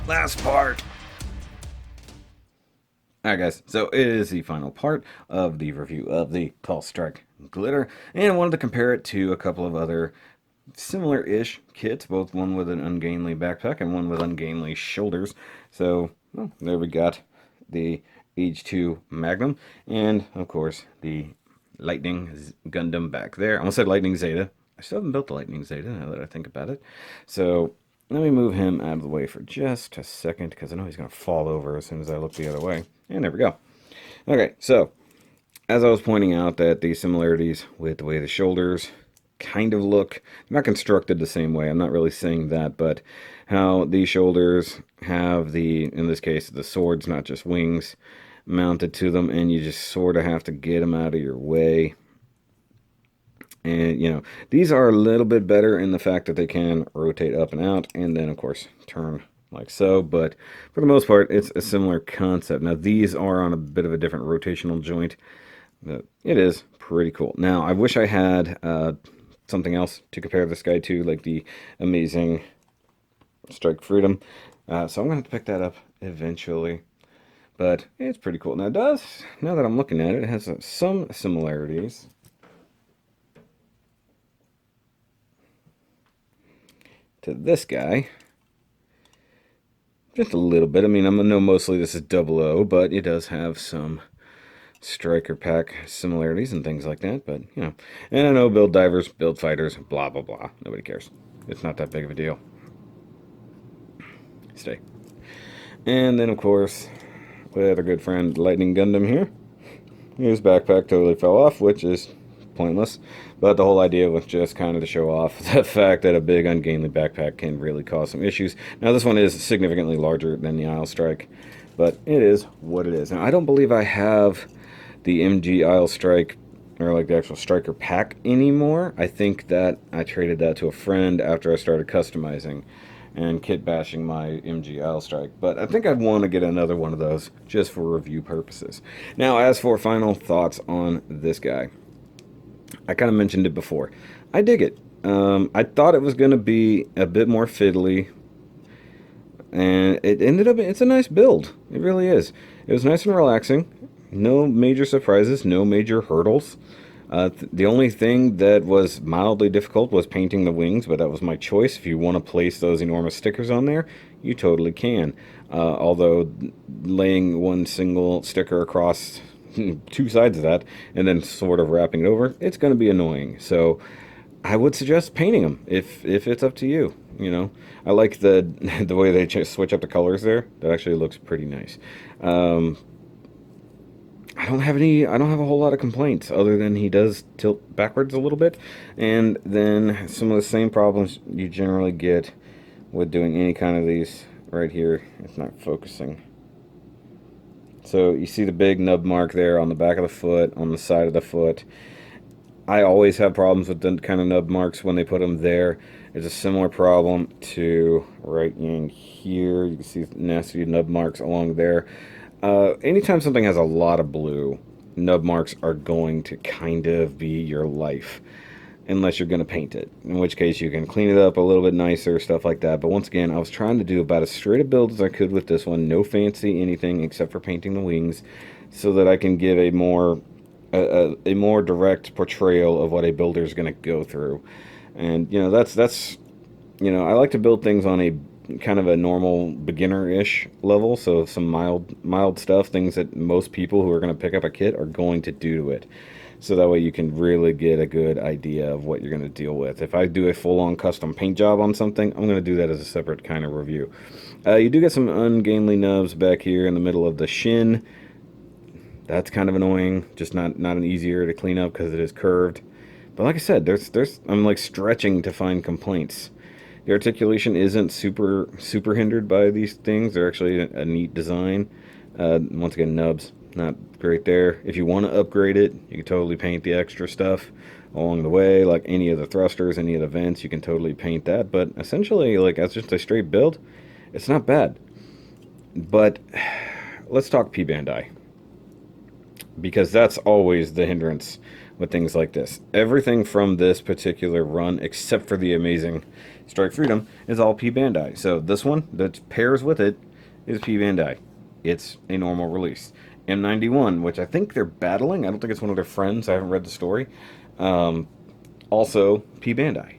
Last part. Alright guys, so it is the final part of the review of the Tall Strike Glitter, and I wanted to compare it to a couple of other similar-ish kits, both one with an ungainly backpack and one with ungainly shoulders. So, well, there we got the H2 Magnum, and of course the Lightning Gundam back there. I almost said Lightning Zeta. I still haven't built the Lightning Zeta now that I think about it. So, let me move him out of the way for just a second, because I know he's going to fall over as soon as I look the other way. And there we go. Okay, so, as I was pointing out that the similarities with the way the shoulders kind of look, not constructed the same way, I'm not really saying that, but how these shoulders have the, in this case, the swords, not just wings, mounted to them, and you just sort of have to get them out of your way. And, you know, these are a little bit better in the fact that they can rotate up and out, and then, of course, turn like so, but for the most part, it's a similar concept. Now, these are on a bit of a different rotational joint, but it is pretty cool. Now, I wish I had something else to compare this guy to, like the amazing Strike Freedom, so I'm going to pick that up eventually, but it's pretty cool. Now, it does, now that I'm looking at it, it has some similarities to this guy. Just a little bit. I mean, I know mostly this is 00, but it does have some striker pack similarities and things like that. But, you know, and I know build divers, build fighters, blah, blah, blah. Nobody cares. It's not that big of a deal. Stay. And then, of course, with our good friend Lightning Gundam here. His backpack totally fell off, which is pointless, but the whole idea was just kind of to show off the fact that a big ungainly backpack can really cause some issues. Now this one is significantly larger than the Isle Strike, but it is what it is. Now I don't believe I have the MG Isle Strike, or like the actual striker pack anymore. I think that I traded that to a friend after I started customizing and kit bashing my MG Isle Strike, but I think I'd want to get another one of those just for review purposes. Now as for final thoughts on this guy, I kind of mentioned it before. I dig it. I thought it was going to be a bit more fiddly, and it ended up, it's a nice build. It really is. It was nice and relaxing. No major surprises, no major hurdles. The only thing that was mildly difficult was painting the wings, but that was my choice. If you want to place those enormous stickers on there, you totally can. Although laying one single sticker across two sides of that and then sort of wrapping it over, it's going to be annoying. So I would suggest painting them if it's up to you. You know, I like the way they switch up the colors there. That actually looks pretty nice. I don't have a whole lot of complaints other than he does tilt backwards a little bit, and then some of the same problems you generally get with doing any kind of these right here. It's not focusing. So you see the big nub mark there on the back of the foot, on the side of the foot. I always have problems with the kind of nub marks when they put them there. It's a similar problem to right in here. You can see nasty nub marks along there. Anytime something has a lot of blue, nub marks are going to kind of be your life. Unless you're going to paint it, in which case you can clean it up a little bit nicer, stuff like that. But once again, I was trying to do about as straight a build as I could with this one. No fancy anything except for painting the wings, so that I can give a more direct portrayal of what a builder is going to go through. And you know, that's you know, I like to build things on a kind of a normal beginner-ish level, so some mild stuff, things that most people who are going to pick up a kit are going to do to it. So that way you can really get a good idea of what you're going to deal with. If I do a full-on custom paint job on something, I'm going to do that as a separate kind of review. You do get some ungainly nubs back here in the middle of the shin. That's kind of annoying, just not an easier to clean up because it is curved. But like I said, I'm like stretching to find complaints. The articulation isn't super hindered by these things. They're actually a neat design. Once again, nubs, not great there. If you want to upgrade it, you can totally paint the extra stuff along the way, like any of the thrusters, any of the vents, you can totally paint that. But essentially, like, as just a straight build, it's not bad. But let's talk P-BANDAI, because that's always the hindrance with things like this. Everything from this particular run, except for the amazing Strike Freedom, is all P-Bandai. So this one that pairs with it is P-Bandai. It's a normal release. M91, which I think they're battling. I don't think it's one of their friends. I haven't read the story. Also, P-Bandai.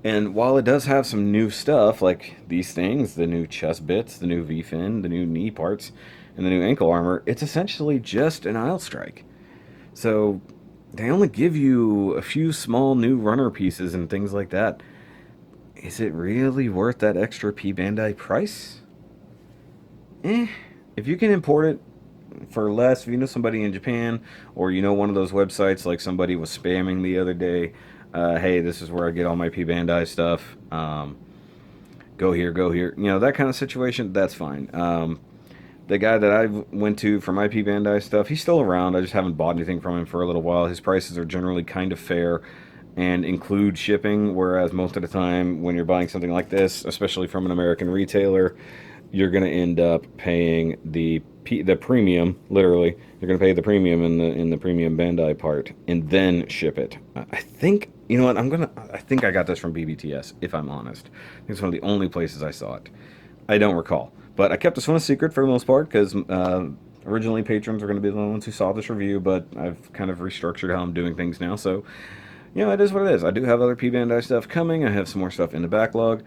And while it does have some new stuff, like these things, the new chest bits, the new V-fin, the new knee parts, and the new ankle armor, it's essentially just an aisle strike. So they only give you a few small new runner pieces and things like that. Is it really worth that extra P-Bandai price? If you can import it for less, if you know somebody in Japan, or you know one of those websites like somebody was spamming the other day, hey, this is where I get all my P-Bandai stuff. Go here, go here. You know, that kind of situation, that's fine. The guy that I went to for my P-Bandai stuff, he's still around. I just haven't bought anything from him for a little while. His prices are generally kind of fair and include shipping, whereas most of the time when you're buying something like this, especially from an American retailer, you're going to end up paying the premium. Literally, you're going to pay the premium in the premium Bandai part and then ship it. I think, you know what, I think I got this from BBTS, if I'm honest. I think it's one of the only places I saw it. I don't recall, but I kept this one a secret for the most part because originally patrons were going to be the ones who saw this review, but I've kind of restructured how I'm doing things now. So, you know, it is what it is. I do have other P-Bandai stuff coming. I have some more stuff in the backlog.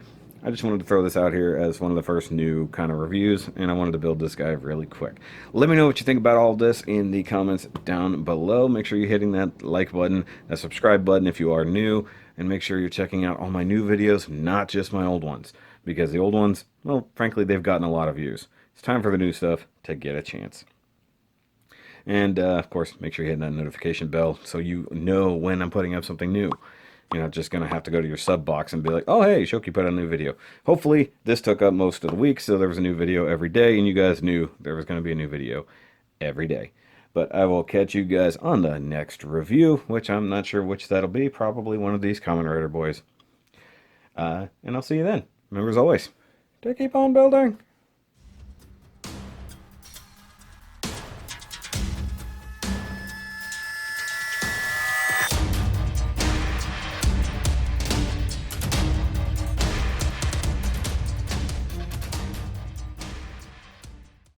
I just wanted to throw this out here as one of the first new kind of reviews, and I wanted to build this guy really quick. Let me know what you think about all of this in the comments down below. Make sure you're hitting that like button, that subscribe button if you are new, and make sure you're checking out all my new videos, not just my old ones, because the old ones, well, frankly, they've gotten a lot of views. It's time for the new stuff to get a chance. And, of course, make sure you're hitting that notification bell so you know when I'm putting up something new. You're not just going to have to go to your sub box and be like, oh, hey, Shoki put out a new video. Hopefully, this took up most of the week, so there was a new video every day, and you guys knew there was going to be a new video every day. But I will catch you guys on the next review, which I'm not sure which that'll be. Probably one of these Kamen Rider boys. And I'll see you then. Remember, as always, to keep on building.